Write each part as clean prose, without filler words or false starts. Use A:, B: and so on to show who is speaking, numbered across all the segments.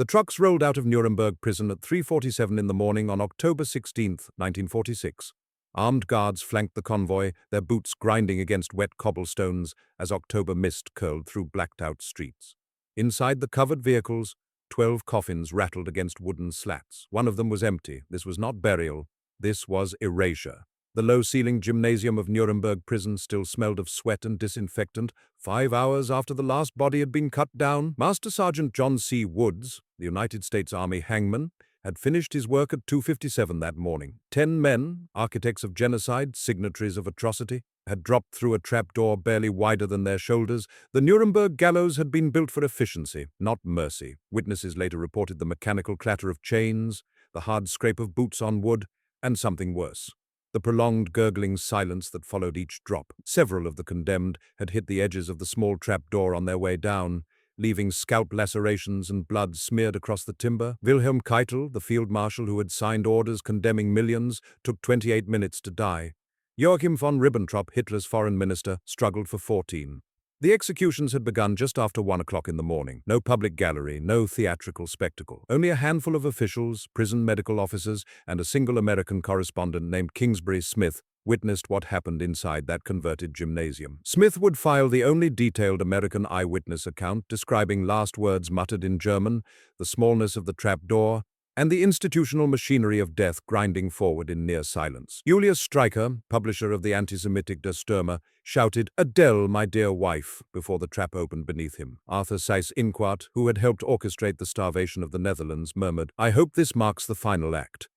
A: The trucks rolled out of Nuremberg Prison at 3:47 in the morning on October 16, 1946. Armed guards flanked the convoy, their boots grinding against wet cobblestones as October mist curled through blacked-out streets. Inside the covered vehicles, 12 coffins rattled against wooden slats. One of them was empty. This was not burial. This was erasure. The low-ceilinged gymnasium of Nuremberg Prison still smelled of sweat and disinfectant. 5 hours after the last body had been cut down, Master Sergeant John C. Woods, the United States Army hangman, had finished his work at 2:57 that morning. 10 men, architects of genocide, signatories of atrocity, had dropped through a trapdoor barely wider than their shoulders. The Nuremberg gallows had been built for efficiency, not mercy. Witnesses later reported the mechanical clatter of chains, the hard scrape of boots on wood, and something worse. The prolonged gurgling silence that followed each drop. Several of the condemned had hit the edges of the small trapdoor on their way down, leaving scalp lacerations and blood smeared across the timber. Wilhelm Keitel, the field marshal who had signed orders condemning millions, took 28 minutes to die. Joachim von Ribbentrop, Hitler's foreign minister, struggled for 14. The executions had begun just after 1 o'clock in the morning. No public gallery, no theatrical spectacle. Only a handful of officials, prison medical officers, and a single American correspondent named Kingsbury Smith witnessed what happened inside that converted gymnasium. Smith would file the only detailed American eyewitness account describing last words muttered in German, the smallness of the trapdoor, and the institutional machinery of death grinding forward in near silence. Julius Streicher, publisher of the anti-Semitic Der Stürmer, shouted, "Adele, my dear wife," before the trap opened beneath him. Arthur Seyss-Inquart, who had helped orchestrate the starvation of the Netherlands, murmured, "I hope this marks the final act."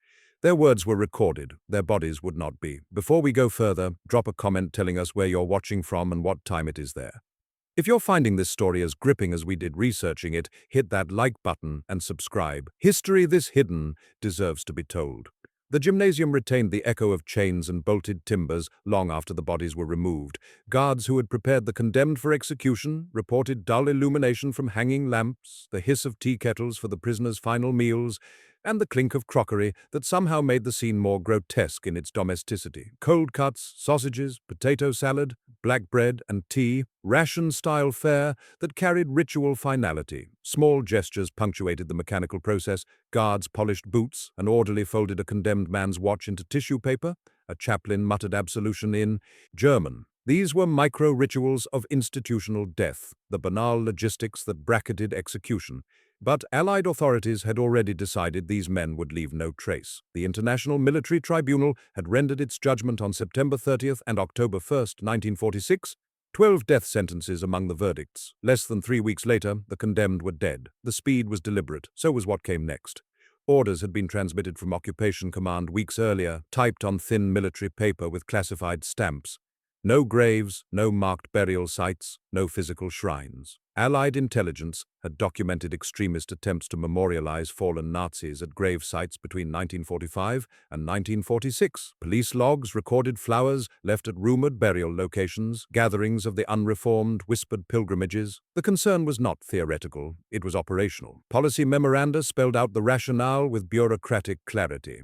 A: Their words were recorded, their bodies would not be. Before we go further, drop a comment telling us where you're watching from and what time it is there. If you're finding this story as gripping as we did researching it, hit that like button and subscribe. History this hidden deserves to be told. The gymnasium retained the echo of chains and bolted timbers long after the bodies were removed. Guards who had prepared the condemned for execution reported dull illumination from hanging lamps, the hiss of tea kettles for the prisoners' final meals, and the clink of crockery that somehow made the scene more grotesque in its domesticity. Cold cuts, sausages, potato salad, black bread, and tea, ration-style fare that carried ritual finality. Small gestures punctuated the mechanical process. Guards polished boots, an orderly folded a condemned man's watch into tissue paper, a chaplain muttered absolution in German. These were micro-rituals of institutional death, the banal logistics that bracketed execution. But Allied authorities had already decided these men would leave no trace. The International Military Tribunal had rendered its judgment on September 30th and October 1st, 1946, 12 death sentences among the verdicts. Less than 3 weeks later, the condemned were dead. The speed was deliberate. So was what came next. Orders had been transmitted from Occupation Command weeks earlier, typed on thin military paper with classified stamps. No graves, no marked burial sites, no physical shrines. Allied intelligence had documented extremist attempts to memorialize fallen Nazis at grave sites between 1945 and 1946. Police logs recorded flowers left at rumored burial locations, gatherings of the unreformed, whispered pilgrimages. The concern was not theoretical, it was operational. Policy memoranda spelled out the rationale with bureaucratic clarity.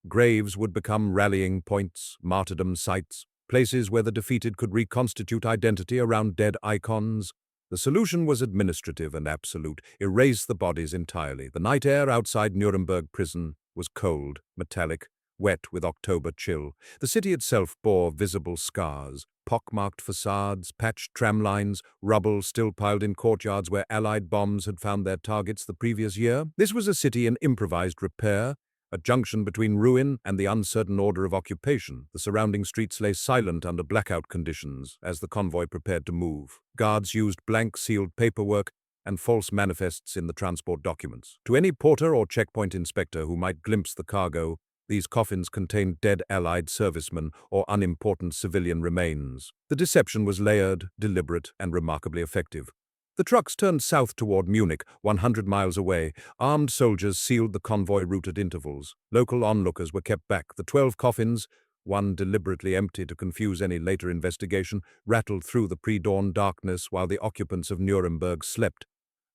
A: Graves would become rallying points, martyrdom sites, places where the defeated could reconstitute identity around dead icons. The solution was administrative and absolute: erase the bodies entirely. The night air outside Nuremberg Prison was cold, metallic, wet with October chill. The city itself bore visible scars: pockmarked facades, patched tram lines, rubble still piled in courtyards where Allied bombs had found their targets the previous year. This was a city in improvised repair, a junction between ruin and the uncertain order of occupation. The surrounding streets lay silent under blackout conditions as the convoy prepared to move. Guards used blank sealed paperwork and false manifests in the transport documents. To any porter or checkpoint inspector who might glimpse the cargo, these coffins contained dead Allied servicemen or unimportant civilian remains. The deception was layered, deliberate, and remarkably effective. The trucks turned south toward Munich, 100 miles away. Armed soldiers sealed the convoy route at intervals. Local onlookers were kept back. The 12 coffins, one deliberately empty to confuse any later investigation, rattled through the pre-dawn darkness while the occupants of Nuremberg slept,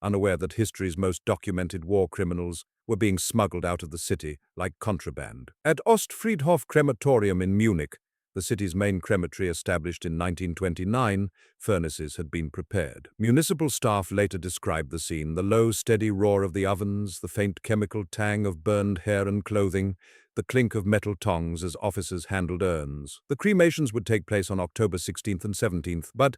A: unaware that history's most documented war criminals were being smuggled out of the city like contraband. At Ostfriedhof crematorium in Munich, The city's main crematory, established in 1929, furnaces had been prepared. Municipal staff later described the scene: the low, steady roar of the ovens, the faint chemical tang of burned hair and clothing, the clink of metal tongs as officers handled urns. The cremations would take place on October 16th and 17th, but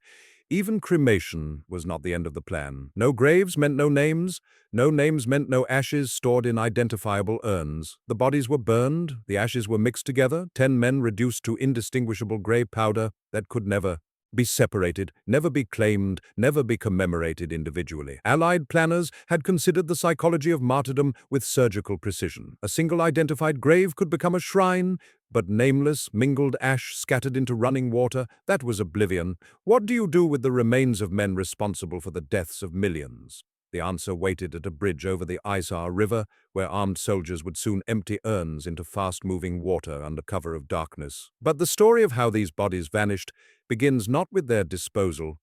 A: even cremation was not the end of the plan. No graves meant no names. No names meant no ashes stored in identifiable urns. The bodies were burned, the ashes were mixed together, 10 men reduced to indistinguishable grey powder that could never be separated, never be claimed, never be commemorated individually. Allied planners had considered the psychology of martyrdom with surgical precision. A single identified grave could become a shrine, but nameless, mingled ash scattered into running water, that was oblivion. What do you do with the remains of men responsible for the deaths of millions? The answer waited at a bridge over the Isar River, where armed soldiers would soon empty urns into fast-moving water under cover of darkness. But the story of how these bodies vanished begins not with their disposal,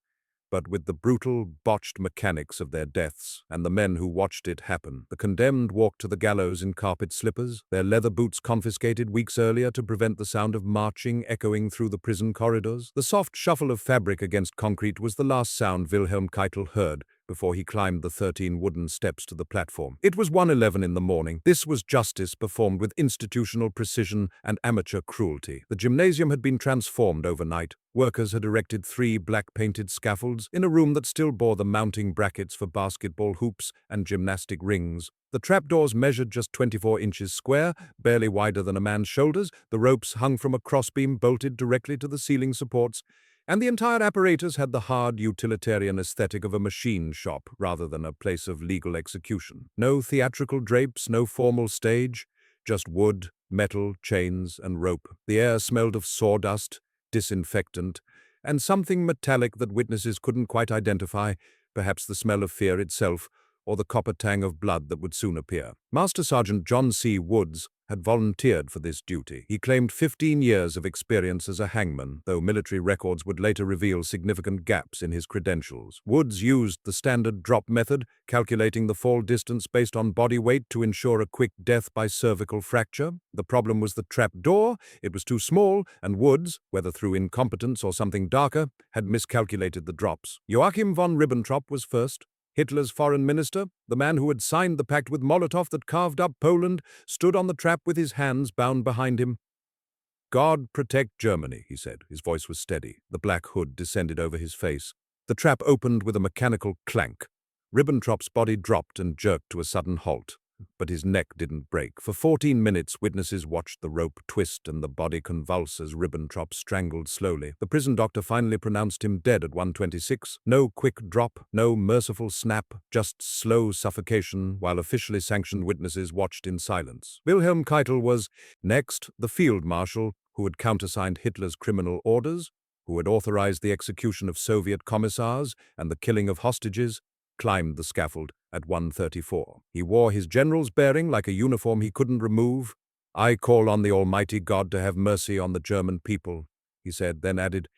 A: but with the brutal, botched mechanics of their deaths and the men who watched it happen. The condemned walked to the gallows in carpet slippers, their leather boots confiscated weeks earlier to prevent the sound of marching echoing through the prison corridors. The soft shuffle of fabric against concrete was the last sound Wilhelm Keitel heard before he climbed the 13 wooden steps to the platform. It was 1:11 in the morning. This was justice performed with institutional precision and amateur cruelty. The gymnasium had been transformed overnight. Workers had erected 3 black-painted scaffolds in a room that still bore the mounting brackets for basketball hoops and gymnastic rings. The trapdoors measured just 24 inches square, barely wider than a man's shoulders. The ropes hung from a crossbeam bolted directly to the ceiling supports, and the entire apparatus had the hard, utilitarian aesthetic of a machine shop rather than a place of legal execution. No theatrical drapes, no formal stage, just wood, metal, chains, and rope. The air smelled of sawdust, disinfectant, and something metallic that witnesses couldn't quite identify, perhaps the smell of fear itself, or the copper tang of blood that would soon appear. Master Sergeant John C. Woods had volunteered for this duty. He claimed 15 years of experience as a hangman, though military records would later reveal significant gaps in his credentials. Woods used the standard drop method, calculating the fall distance based on body weight to ensure a quick death by cervical fracture. The problem was the trap door. It was too small, and Woods, whether through incompetence or something darker, had miscalculated the drops. Joachim von Ribbentrop was first. Hitler's foreign minister, the man who had signed the pact with Molotov that carved up Poland, stood on the trap with his hands bound behind him. "God protect Germany," he said. His voice was steady. The black hood descended over his face. The trap opened with a mechanical clank. Ribbentrop's body dropped and jerked to a sudden halt, but his neck didn't break. For 14 minutes, witnesses watched the rope twist and the body convulse as Ribbentrop strangled slowly. The prison doctor finally pronounced him dead at 1:26. No quick drop, no merciful snap, just slow suffocation, while officially sanctioned witnesses watched in silence. Wilhelm Keitel was next. The field marshal, who had countersigned Hitler's criminal orders, who had authorized the execution of Soviet commissars and the killing of hostages, climbed the scaffold at 1:34. He wore his general's bearing like a uniform he couldn't remove. "I call on the Almighty God to have mercy on the German people," he said, then added,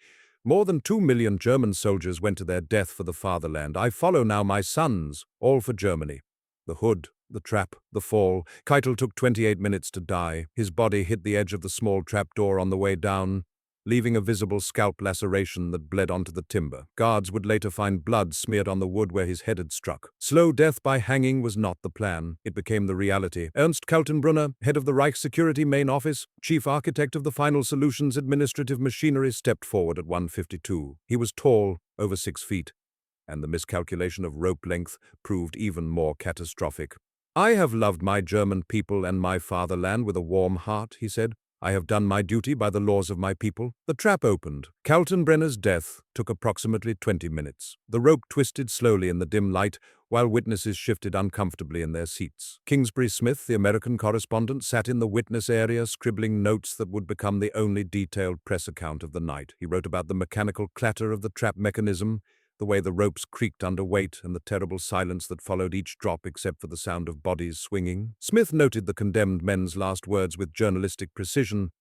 A: "More than 2 million German soldiers went to their death for the fatherland. I follow now my sons, all for Germany." The hood, the trap, the fall. Keitel took 28 minutes to die. His body hit the edge of the small trapdoor on the way down, leaving a visible scalp laceration that bled onto the timber. Guards would later find blood smeared on the wood where his head had struck. Slow death by hanging was not the plan. It became the reality. Ernst Kaltenbrunner, head of the Reich Security Main Office, chief architect of the Final Solutions administrative machinery, stepped forward at 1:52. He was tall, over 6 feet, and the miscalculation of rope length proved even more catastrophic. "I have loved my German people and my fatherland with a warm heart," he said. "I have done my duty by the laws of my people." The trap opened. Kaltenbrenner's death took approximately 20 minutes. The rope twisted slowly in the dim light, while witnesses shifted uncomfortably in their seats. Kingsbury Smith, the American correspondent, sat in the witness area scribbling notes that would become the only detailed press account of the night. He wrote about the mechanical clatter of the trap mechanism, the way the ropes creaked under weight, and the terrible silence that followed each drop except for the sound of bodies swinging. Smith noted the condemned men's last words with journalistic precision.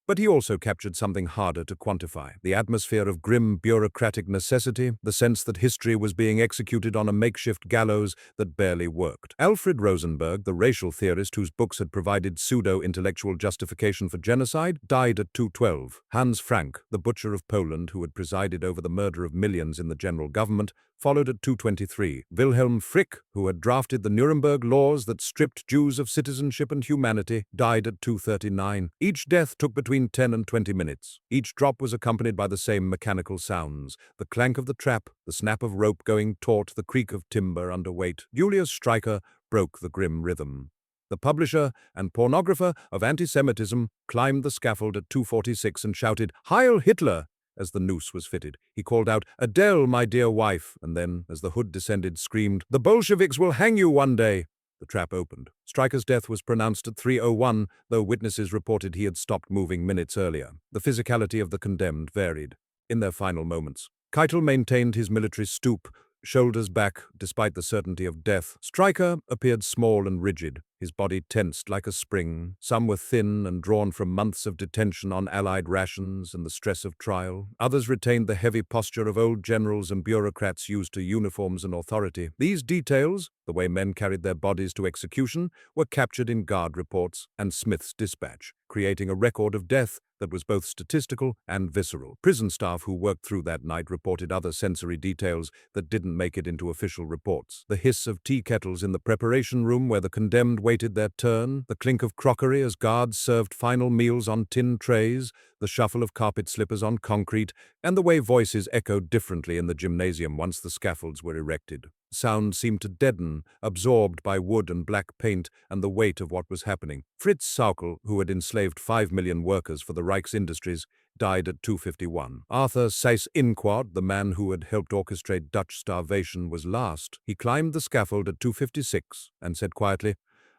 A: But he also captured something harder to quantify: the atmosphere of grim bureaucratic necessity, the sense that history was being executed on a makeshift gallows that barely worked. Alfred Rosenberg, the racial theorist whose books had provided pseudo-intellectual justification for genocide, died at 212. Hans Frank, the butcher of Poland who had presided over the murder of millions in the general government, followed at 223. Wilhelm Frick, who had drafted the Nuremberg laws that stripped Jews of citizenship and humanity, died at 239. Each death took between 10 and 20 minutes. Each drop was accompanied by the same mechanical sounds: the clank of the trap, the snap of rope going taut, the creak of timber under weight. Julius Streicher broke the grim rhythm. The publisher and pornographer of anti-Semitism climbed the scaffold at 246 and shouted, "Heil Hitler!" as the noose was fitted. He called out, "Adele, my dear wife," and then, as the hood descended, screamed, "The Bolsheviks will hang you one day." The trap opened. Stryker's death was pronounced at 3:01, though witnesses reported he had stopped moving minutes earlier. The physicality of the condemned varied. In their final moments, Keitel maintained his military stoop, shoulders back despite the certainty of death. Stryker appeared small and rigid, his body tensed like a spring. Some were thin and drawn from months of detention on Allied rations and the stress of trial. Others retained the heavy posture of old generals and bureaucrats used to uniforms and authority. These details, the way men carried their bodies to execution, were captured in guard reports and Smith's dispatch, creating a record of death that was both statistical and visceral. Prison staff who worked through that night reported other sensory details that didn't make it into official reports: the hiss of tea kettles in the preparation room where the condemned waited their turn, the clink of crockery as guards served final meals on tin trays, the shuffle of carpet slippers on concrete, and the way voices echoed differently in the gymnasium once the scaffolds were erected. Sound seemed to deaden, absorbed by wood and black paint and the weight of what was happening. Fritz Sauckel, who had enslaved 5 million workers for the Reich's industries, died at 2:51. Arthur Seyss-Inquart, the man who had helped orchestrate Dutch starvation, was last. He climbed the scaffold at 2:56 and said quietly,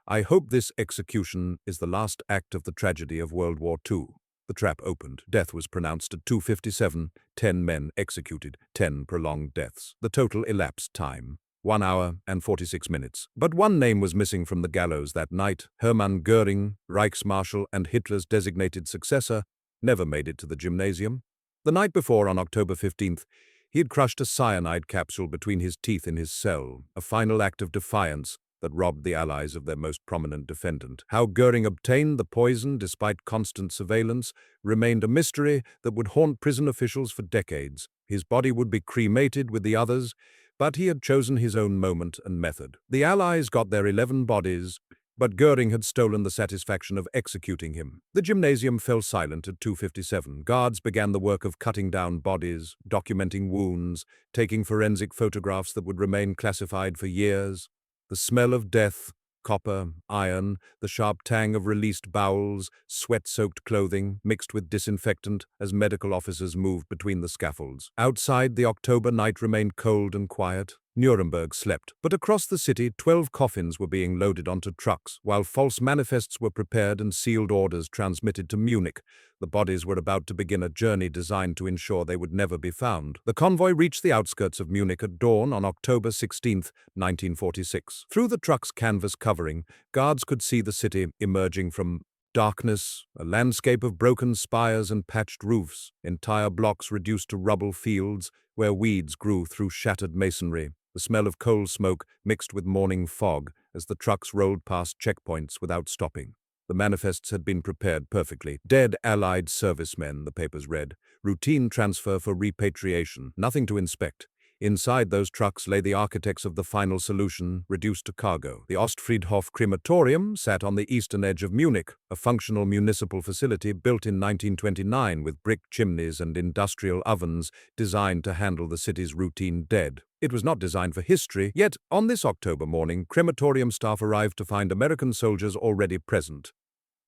A: "I hope this execution is the last act of the tragedy of World War II." The trap opened. Death was pronounced at 2:57, 10 men executed, 10 prolonged deaths. The total elapsed time: 1 hour and 46 minutes. But one name was missing from the gallows that night. Hermann Göring, Reichsmarshal and Hitler's designated successor, never made it to the gymnasium. The night before, on October 15th, he had crushed a cyanide capsule between his teeth in his cell, a final act of defiance that robbed the Allies of their most prominent defendant. How Göring obtained the poison despite constant surveillance remained a mystery that would haunt prison officials for decades. His body would be cremated with the others, but he had chosen his own moment and method. The Allies got their 11 bodies, but Göring had stolen the satisfaction of executing him. The gymnasium fell silent at 2:57. Guards began the work of cutting down bodies, documenting wounds, taking forensic photographs that would remain classified for years. The smell of death, copper, iron, the sharp tang of released bowels, sweat-soaked clothing, mixed with disinfectant as medical officers moved between the scaffolds. Outside, the October night remained cold and quiet. Nuremberg slept, but across the city 12 coffins were being loaded onto trucks, while false manifests were prepared and sealed orders transmitted to Munich. The bodies were about to begin a journey designed to ensure they would never be found. The convoy reached the outskirts of Munich at dawn on October 16, 1946. Through the truck's canvas covering, guards could see the city emerging from darkness, a landscape of broken spires and patched roofs, entire blocks reduced to rubble fields where weeds grew through shattered masonry. The smell of coal smoke mixed with morning fog as the trucks rolled past checkpoints without stopping. The manifests had been prepared perfectly. Dead Allied servicemen, the papers read. Routine transfer for repatriation. Nothing to inspect. Inside those trucks lay the architects of the final solution, reduced to cargo. The Ostfriedhof crematorium sat on the eastern edge of Munich, a functional municipal facility built in 1929 with brick chimneys and industrial ovens designed to handle the city's routine dead. It was not designed for history, yet on this October morning, crematorium staff arrived to find American soldiers already present.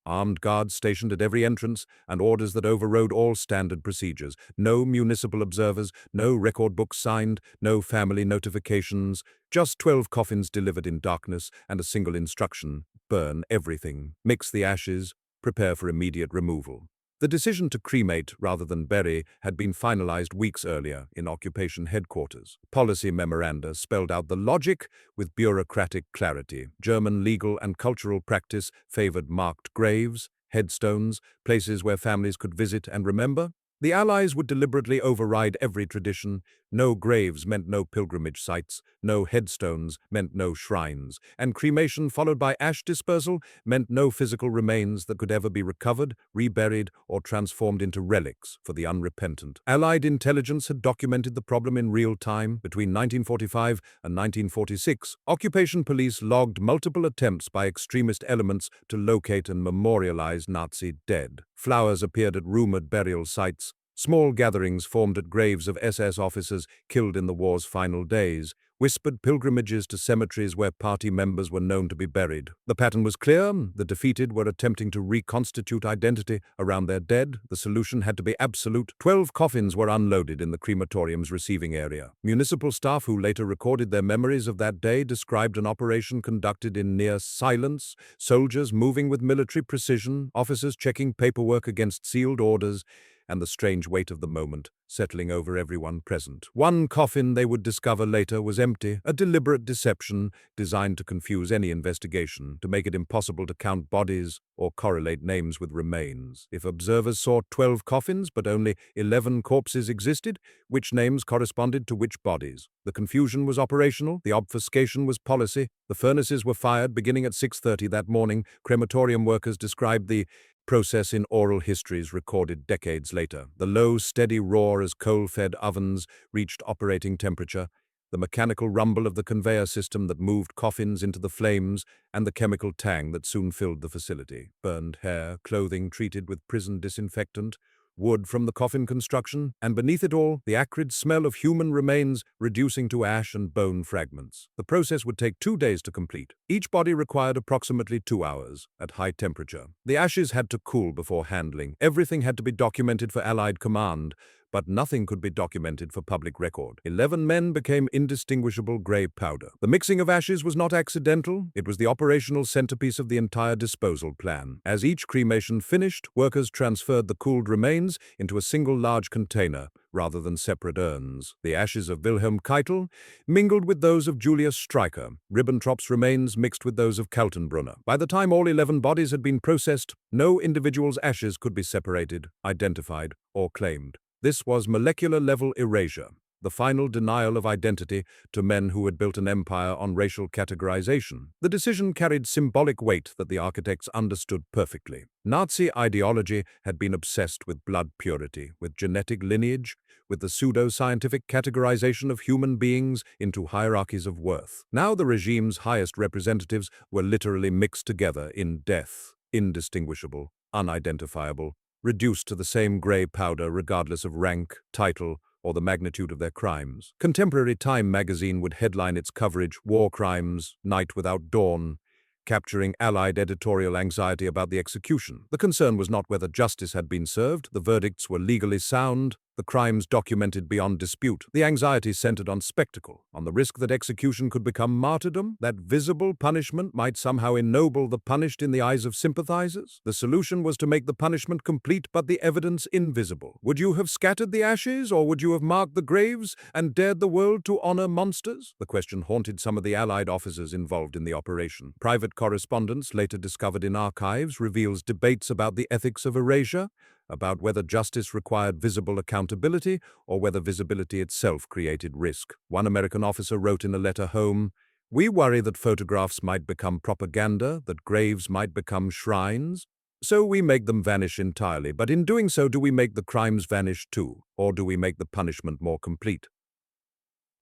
A: Armed guards stationed at every entrance, and orders that overrode all standard procedures. No municipal observers, no record books signed, no family notifications, just 12 coffins delivered in darkness and a single instruction: burn everything, mix the ashes, prepare for immediate removal. The decision to cremate rather than bury had been finalized weeks earlier in occupation headquarters. Policy memoranda spelled out the logic with bureaucratic clarity. German legal and cultural practice favored marked graves, headstones, places where families could visit and remember. The Allies would deliberately override every tradition. No graves meant no pilgrimage sites, no headstones meant no shrines, and cremation followed by ash dispersal meant no physical remains that could ever be recovered, reburied, or transformed into relics for the unrepentant. Allied intelligence had documented the problem in real time. Between 1945 and 1946, occupation police logged multiple attempts by extremist elements to locate and memorialize Nazi dead. Flowers appeared at rumored burial sites. Small gatherings formed at graves of SS officers killed in the war's final days, whispered pilgrimages to cemeteries where party members were known to be buried. The pattern was clear. The defeated were attempting to reconstitute identity around their dead. The solution had to be absolute. 12 coffins were unloaded in the crematorium's receiving area. Municipal staff who later recorded their memories of that day described an operation conducted in near silence, soldiers moving with military precision, officers checking paperwork against sealed orders, and the strange weight of the moment settling over everyone present. One coffin, they would discover later, was empty, a deliberate deception designed to confuse any investigation, to make it impossible to count bodies or correlate names with remains. If observers saw 12 coffins but only 11 corpses existed, which names corresponded to which bodies? The confusion was operational, the obfuscation was policy. The furnaces were fired beginning at 6:30 that morning. Crematorium workers described the process in oral histories recorded decades later. The low, steady roar as coal-fed ovens reached operating temperature, the mechanical rumble of the conveyor system that moved coffins into the flames, and the chemical tang that soon filled the facility. Burned hair, clothing treated with prison disinfectant, wood from the coffin construction, and beneath it all, the acrid smell of human remains reducing to ash and bone fragments. The process would take 2 days to complete. Each body required approximately 2 hours at high temperature. The ashes had to cool before handling. Everything had to be documented for Allied command, but nothing could be documented for public record. 11 men became indistinguishable gray powder. The mixing of ashes was not accidental. It was the operational centerpiece of the entire disposal plan. As each cremation finished, workers transferred the cooled remains into a single large container, rather than separate urns. The ashes of Wilhelm Keitel mingled with those of Julius Streicher. Ribbentrop's remains mixed with those of Kaltenbrunner. By the time all 11 bodies had been processed, no individual's ashes could be separated, identified, or claimed. This was molecular-level erasure, the final denial of identity to men who had built an empire on racial categorization. The decision carried symbolic weight that the architects understood perfectly. Nazi ideology had been obsessed with blood purity, with genetic lineage, with the pseudo-scientific categorization of human beings into hierarchies of worth. Now the regime's highest representatives were literally mixed together in death, indistinguishable, unidentifiable, reduced to the same gray powder regardless of rank, title, or the magnitude of their crimes. Contemporary Time magazine would headline its coverage, "War Crimes, Night Without Dawn," capturing Allied editorial anxiety about the execution. The concern was not whether justice had been served. The verdicts were legally sound, the crimes documented beyond dispute. The anxiety centered on spectacle, on the risk that execution could become martyrdom, that visible punishment might somehow ennoble the punished in the eyes of sympathizers. The solution was to make the punishment complete but the evidence invisible. Would you have scattered the ashes, or would you have marked the graves and dared the world to honor monsters? The question haunted some of the Allied officers involved in the operation. Private correspondence, later discovered in archives, reveals debates about the ethics of erasure, about whether justice required visible accountability or whether visibility itself created risk. One American officer wrote in a letter home, "We worry that photographs might become propaganda, that graves might become shrines. So we make them vanish entirely, but in doing so, do we make the crimes vanish too, or do we make the punishment more complete?"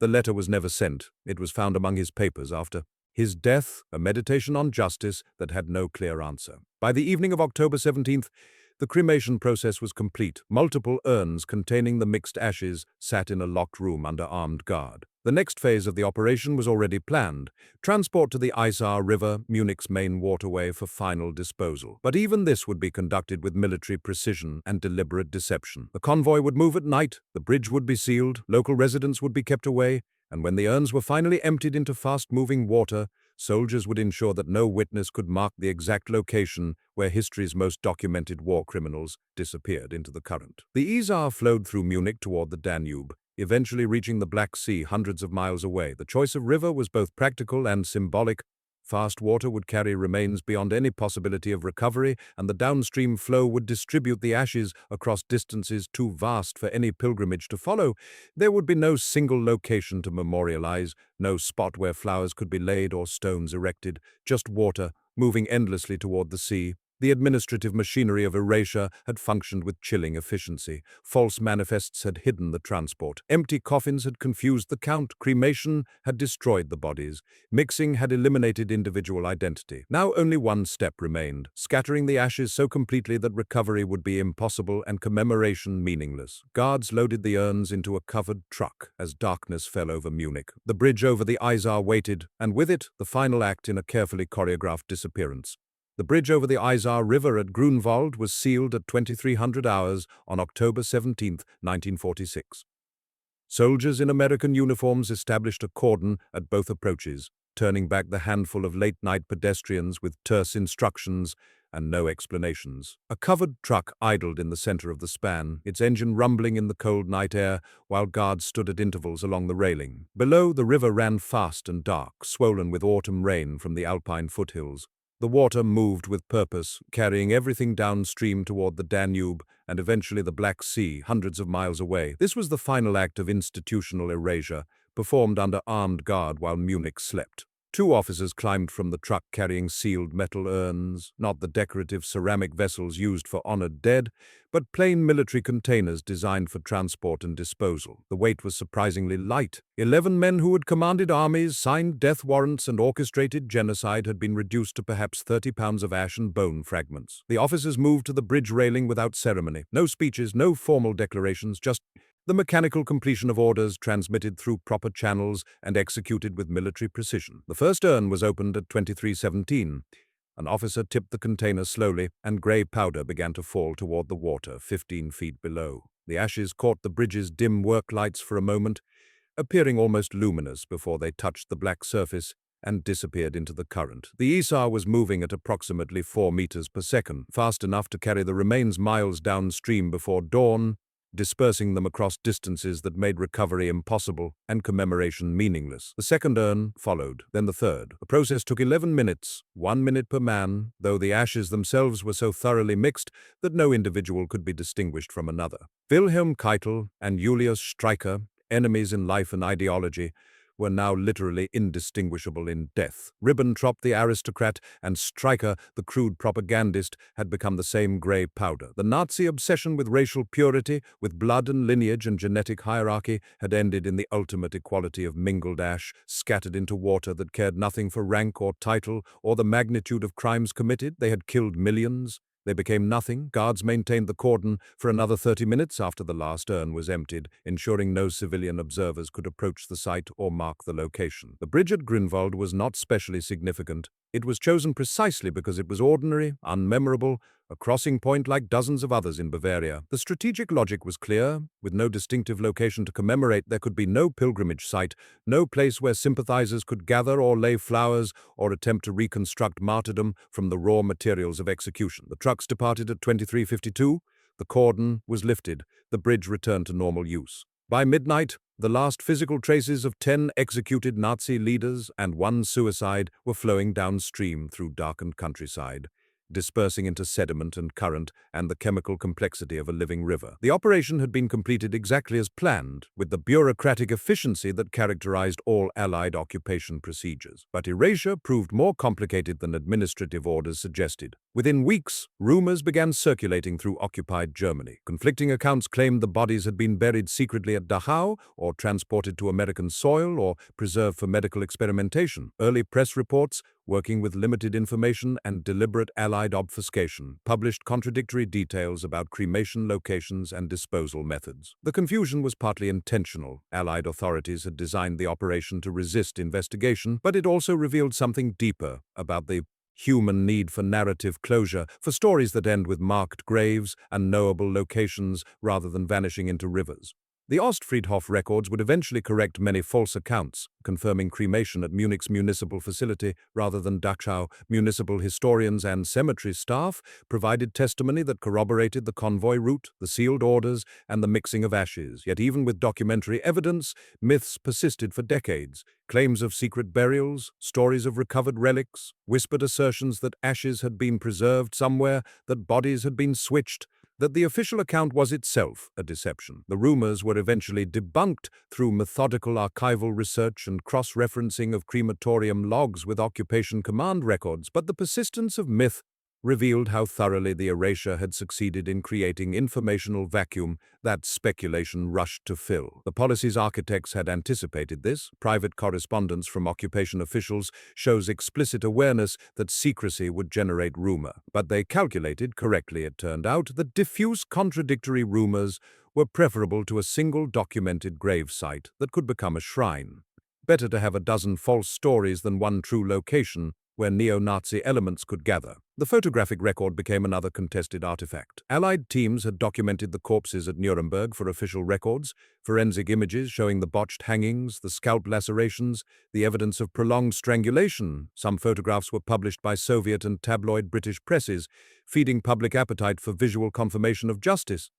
A: The letter was never sent. It was found among his papers after his death, a meditation on justice that had no clear answer. By the evening of October 17th, the cremation process was complete. Multiple urns containing the mixed ashes sat in a locked room under armed guard. The next phase of the operation was already planned: transport to the Isar River, Munich's main waterway, for final disposal. But even this would be conducted with military precision and deliberate deception. The convoy would move at night, the bridge would be sealed, local residents would be kept away, and when the urns were finally emptied into fast-moving water, soldiers would ensure that no witness could mark the exact location where history's most documented war criminals disappeared into the current. The Isar flowed through Munich toward the Danube, eventually reaching the Black Sea hundreds of miles away. The choice of river was both practical and symbolic. Fast water would carry remains beyond any possibility of recovery, and the downstream flow would distribute the ashes across distances too vast for any pilgrimage to follow. There would be no single location to memorialize, no spot where flowers could be laid or stones erected, just water, moving endlessly toward the sea. The administrative machinery of erasure had functioned with chilling efficiency. False manifests had hidden the transport. Empty coffins had confused the count. Cremation had destroyed the bodies. Mixing had eliminated individual identity. Now only one step remained, scattering the ashes so completely that recovery would be impossible and commemoration meaningless. Guards loaded the urns into a covered truck as darkness fell over Munich. The bridge over the Isar waited, and with it, the final act in a carefully choreographed disappearance. The bridge over the Isar River at Grunwald was sealed at 2300 hours on October 17, 1946. Soldiers in American uniforms established a cordon at both approaches, turning back the handful of late-night pedestrians with terse instructions and no explanations. A covered truck idled in the center of the span, its engine rumbling in the cold night air, while guards stood at intervals along the railing. Below, the river ran fast and dark, swollen with autumn rain from the Alpine foothills. The water moved with purpose, carrying everything downstream toward the Danube and eventually the Black Sea, hundreds of miles away. This was the final act of institutional erasure, performed under armed guard while Munich slept. Two officers climbed from the truck carrying sealed metal urns, not the decorative ceramic vessels used for honored dead, but plain military containers designed for transport and disposal. The weight was surprisingly light. 11 men who had commanded armies, signed death warrants, and orchestrated genocide had been reduced to perhaps 30 pounds of ash and bone fragments. The officers moved to the bridge railing without ceremony. No speeches, no formal declarations, just the mechanical completion of orders transmitted through proper channels and executed with military precision. The first urn was opened at 23:17. An officer tipped the container slowly, and grey powder began to fall toward the water 15 feet below. The ashes caught the bridge's dim work lights for a moment, appearing almost luminous before they touched the black surface and disappeared into the current. The Isar was moving at approximately 4 meters per second, fast enough to carry the remains miles downstream before dawn, dispersing them across distances that made recovery impossible and commemoration meaningless. The second urn followed, then the third. The process took 11 minutes, 1 minute per man, though the ashes themselves were so thoroughly mixed that no individual could be distinguished from another. Wilhelm Keitel and Julius Streicher, enemies in life and ideology, were now literally indistinguishable in death. Ribbentrop, the aristocrat, and Streicher, the crude propagandist, had become the same grey powder. The Nazi obsession with racial purity, with blood and lineage and genetic hierarchy, had ended in the ultimate equality of mingled ash, scattered into water that cared nothing for rank or title or the magnitude of crimes committed. They had killed millions. They became nothing. Guards maintained the cordon for another 30 minutes after the last urn was emptied, ensuring no civilian observers could approach the site or mark the location. The bridge at Grunwald was not specially significant. It was chosen precisely because it was ordinary, unmemorable, a crossing point like dozens of others in Bavaria. The strategic logic was clear. With no distinctive location to commemorate, there could be no pilgrimage site, no place where sympathizers could gather or lay flowers or attempt to reconstruct martyrdom from the raw materials of execution. The trucks departed at 23:52. The cordon was lifted. The bridge returned to normal use. By midnight, the last physical traces of 10 executed Nazi leaders and 1 suicide were flowing downstream through darkened countryside, dispersing into sediment and current and the chemical complexity of a living river. The operation had been completed exactly as planned, with the bureaucratic efficiency that characterized all Allied occupation procedures. But erasure proved more complicated than administrative orders suggested. Within weeks, rumors began circulating through occupied Germany. Conflicting accounts claimed the bodies had been buried secretly at Dachau, or transported to American soil, or preserved for medical experimentation. Early press reports, working with limited information and deliberate Allied obfuscation, published contradictory details about cremation locations and disposal methods. The confusion was partly intentional. Allied authorities had designed the operation to resist investigation, but it also revealed something deeper about the human need for narrative closure, for stories that end with marked graves and knowable locations rather than vanishing into rivers. The Ostfriedhof records would eventually correct many false accounts, confirming cremation at Munich's municipal facility rather than Dachau. Municipal historians and cemetery staff provided testimony that corroborated the convoy route, the sealed orders, and the mixing of ashes. Yet even with documentary evidence, myths persisted for decades. Claims of secret burials, stories of recovered relics, whispered assertions that ashes had been preserved somewhere, that bodies had been switched, that the official account was itself a deception. The rumors were eventually debunked through methodical archival research and cross-referencing of crematorium logs with occupation command records, but the persistence of myth revealed how thoroughly the erasure had succeeded in creating informational vacuum that speculation rushed to fill. The policy's architects had anticipated this. Private correspondence from occupation officials shows explicit awareness that secrecy would generate rumor. But they calculated correctly, it turned out, that diffuse contradictory rumors were preferable to a single documented grave site that could become a shrine. Better to have a dozen false stories than one true location where neo-Nazi elements could gather. The photographic record became another contested artifact. Allied teams had documented the corpses at Nuremberg for official records, forensic images showing the botched hangings, the scalp lacerations, the evidence of prolonged strangulation. Some photographs were published by Soviet and tabloid British presses, feeding public appetite for visual confirmation of justice.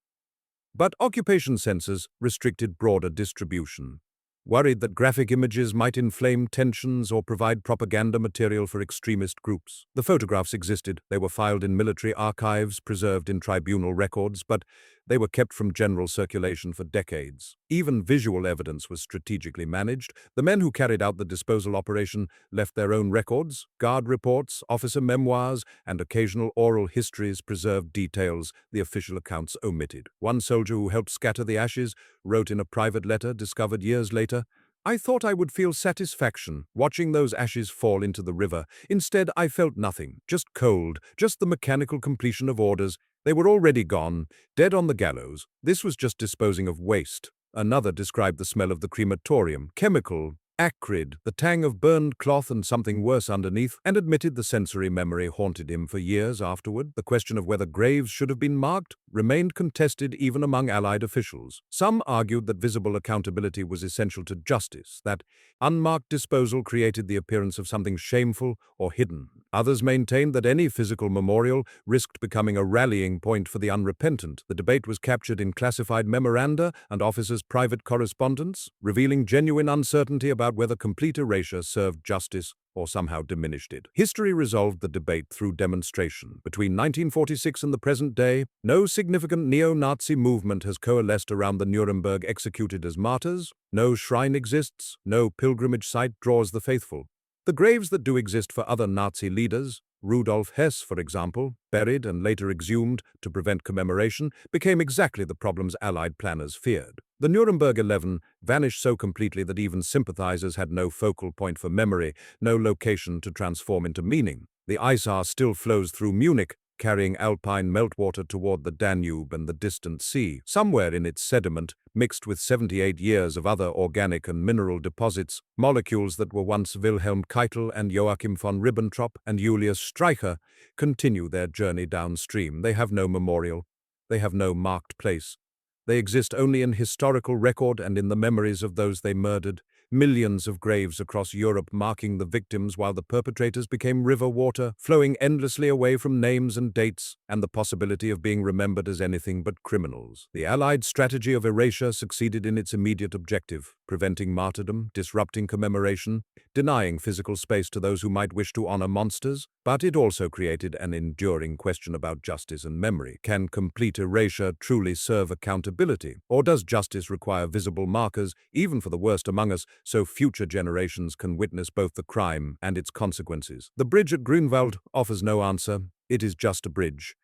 A: But occupation censors restricted broader distribution, worried that graphic images might inflame tensions or provide propaganda material for extremist groups. The photographs existed. They were filed in military archives, preserved in tribunal records, but they were kept from general circulation for decades. Even visual evidence was strategically managed. The men who carried out the disposal operation left their own records. Guard reports, officer memoirs, and occasional oral histories preserved details the official accounts omitted. One soldier who helped scatter the ashes wrote in a private letter discovered years later, "I thought I would feel satisfaction watching those ashes fall into the river. Instead, I felt nothing, just cold, just the mechanical completion of orders. They were already gone, dead on the gallows. This was just disposing of waste." Another described the smell of the crematorium, chemical, acrid, the tang of burned cloth and something worse underneath, and admitted the sensory memory haunted him for years afterward. The question of whether graves should have been marked remained contested even among Allied officials. Some argued that visible accountability was essential to justice, that unmarked disposal created the appearance of something shameful or hidden. Others maintained that any physical memorial risked becoming a rallying point for the unrepentant. The debate was captured in classified memoranda and officers' private correspondence, revealing genuine uncertainty about whether complete erasure served justice or somehow diminished it. History resolved the debate through demonstration. Between 1946 and the present day, no significant neo-Nazi movement has coalesced around the Nuremberg executed as martyrs. No shrine exists, no pilgrimage site draws the faithful. The graves that do exist for other Nazi leaders, Rudolf Hess, for example, buried and later exhumed to prevent commemoration, became exactly the problems Allied planners feared. The Nuremberg 11 vanished so completely that even sympathizers had no focal point for memory, no location to transform into meaning. The Isar still flows through Munich, carrying alpine meltwater toward the Danube and the distant sea. Somewhere in its sediment, mixed with 78 years of other organic and mineral deposits, molecules that were once Wilhelm Keitel and Joachim von Ribbentrop and Julius Streicher, continue their journey downstream. They have no memorial. They have no marked place. They exist only in historical record and in the memories of those they murdered. Millions of graves across Europe marking the victims while the perpetrators became river water, flowing endlessly away from names and dates and the possibility of being remembered as anything but criminals. The Allied strategy of erasure succeeded in its immediate objective, preventing martyrdom, disrupting commemoration, denying physical space to those who might wish to honor monsters, but it also created an enduring question about justice and memory. Can complete erasure truly serve accountability? Or does justice require visible markers, even for the worst among us, so future generations can witness both the crime and its consequences? The bridge at Grunwald offers no answer. It is just a bridge,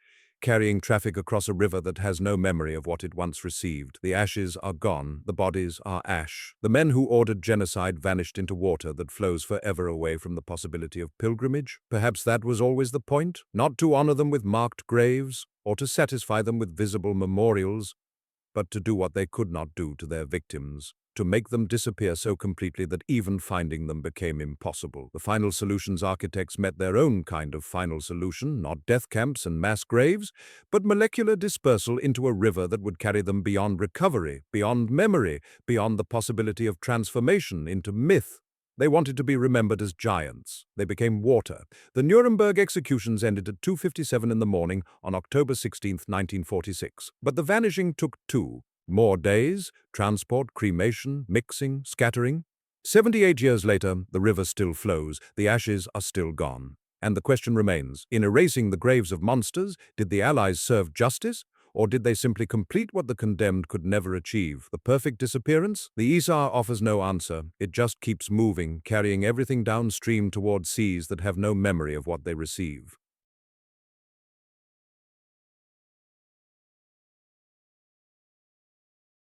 A: carrying traffic across a river that has no memory of what it once received. The ashes are gone, the bodies are ash. The men who ordered genocide vanished into water that flows forever away from the possibility of pilgrimage. Perhaps that was always the point, not to honor them with marked graves, or to satisfy them with visible memorials, but to do what they could not do to their victims, to make them disappear so completely that even finding them became impossible. The final solution's architects met their own kind of final solution, not death camps and mass graves, but molecular dispersal into a river that would carry them beyond recovery, beyond memory, beyond the possibility of transformation into myth. They wanted to be remembered as giants. They became water. The Nuremberg executions ended at 2:57 in the morning on October 16, 1946. But the vanishing took 2 more days: transport, cremation, mixing, scattering. 78 years later, the river still flows. The ashes are still gone. And the question remains, in erasing the graves of monsters, did the Allies serve justice? Or did they simply complete what the condemned could never achieve? The perfect disappearance? The Isar offers no answer. It just keeps moving, carrying everything downstream toward seas that have no memory of what they receive.